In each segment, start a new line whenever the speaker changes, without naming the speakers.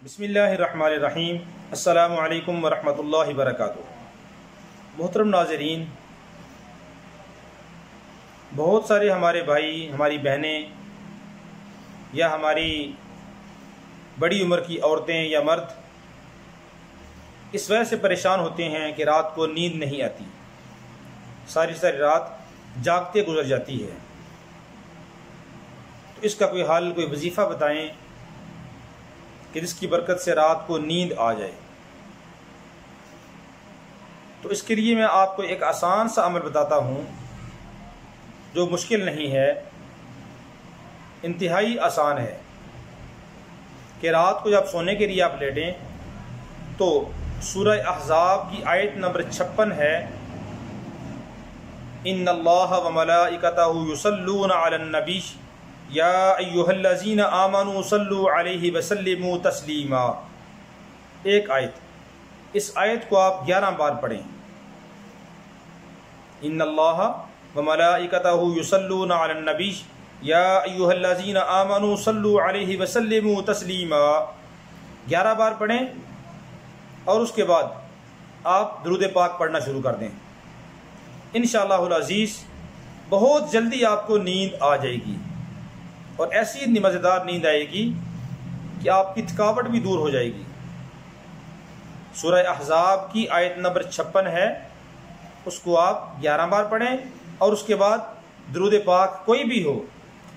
بسم اللہ الرحمن الرحیم۔ السلام علیکم ورحمۃ اللہ وبرکاتہ۔ محترم ناظرین، بہت سارے ہمارے بھائی، ہماری بہنیں یا ہماری بڑی عمر کی عورتیں یا مرد اس وجہ سے پریشان ہوتے ہیں کہ رات کو نیند نہیں آتی، ساری رات جاگتے گزر جاتی ہے۔ تو اس کا کوئی حل، کوئی وظیفہ بتائیں کہ جس کی برکت سے رات کو نیند آ جائے۔ تو اس کے لیے میں آپ کو ایک آسان سا عمل بتاتا ہوں جو مشکل نہیں ہے، انتہائی آسان ہے، کہ رات کو جب سونے کے لیے آپ لیٹیں تو سورہ احزاب کی آیت نمبر 56 ہے، ان اللہ وملائکتہ یصلون علی النبی یا ایھا الذین آمنوا صلوا علیہ وسلموا تسلیما۔ ایک آیت، اس آیت کو آپ 11 بار پڑھیں۔ ان اللہ وملائکتہ یصلون علی النبی یا ایھا الذین آمنوا صلوا علیہ وسلموا تسلیما، 11 بار پڑھیں، اور اس کے بعد آپ درود پاک پڑھنا شروع کر دیں۔ انشاءاللہ العزیز بہت جلدی آپ کو نیند آ جائے گی، اور ایسی مزیدار نیند آئے گی کہ آپ کی تھکاوٹ بھی دور ہو جائے گی۔ سورہ احزاب کی آیت نمبر 56 ہے، اس کو آپ 11 بار پڑھیں، اور اس کے بعد درود پاک کوئی بھی ہو،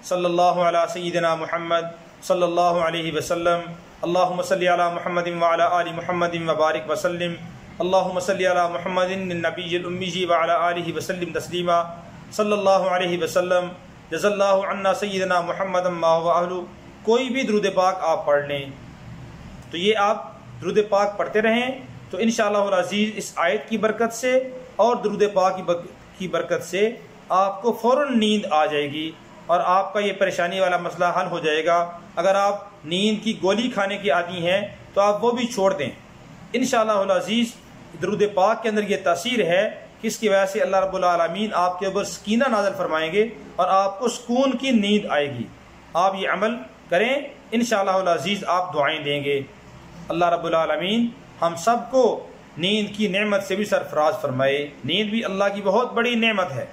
صلی اللہ علی سیدنا محمد صلی اللہ علیہ وسلم، اللہم صلی علی محمد وعلی آل محمد وبارک وسلم، اللہم صلی علی محمد النبی الامی وعلی آلہ وسلم تسلیما، صلی اللہ علیہ وسلم، جزا اللہ عنا سیدنا محمد ما هو اہلہ۔ کوئی بھی درود پاک آپ پڑھ لیں، تو یہ آپ درود پاک پڑھتے رہیں تو انشاءاللہ العزیز اس آیت کی برکت سے اور درود پاک کی برکت سے آپ کو فوراً نیند آ جائے گی، اور آپ کا یہ پریشانی والا مسئلہ حل ہو جائے گا۔ اگر آپ نیند کی گولی کھانے کی عادی ہیں تو آپ وہ بھی چھوڑ دیں۔ انشاءاللہ العزیز درود پاک کے اندر یہ تاثیر ہے کہ اس کی وجہ سے اللہ رب العالمین آپ کے اوپر سکینہ نازل فرمائیں گے، اور آپ کو سکون کی نیند آئے گی۔ آپ یہ عمل کریں، انشاءاللہ العزیز آپ دعائیں دیں گے۔ اللہ رب العالمین ہم سب کو نیند کی نعمت سے بھی سرفراز فرمائے۔ نیند بھی اللہ کی بہت بڑی نعمت ہے،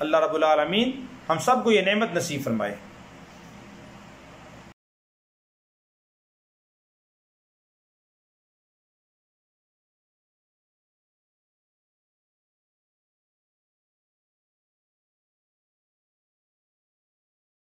اللہ رب العالمین ہم سب کو یہ نعمت نصیب فرمائے۔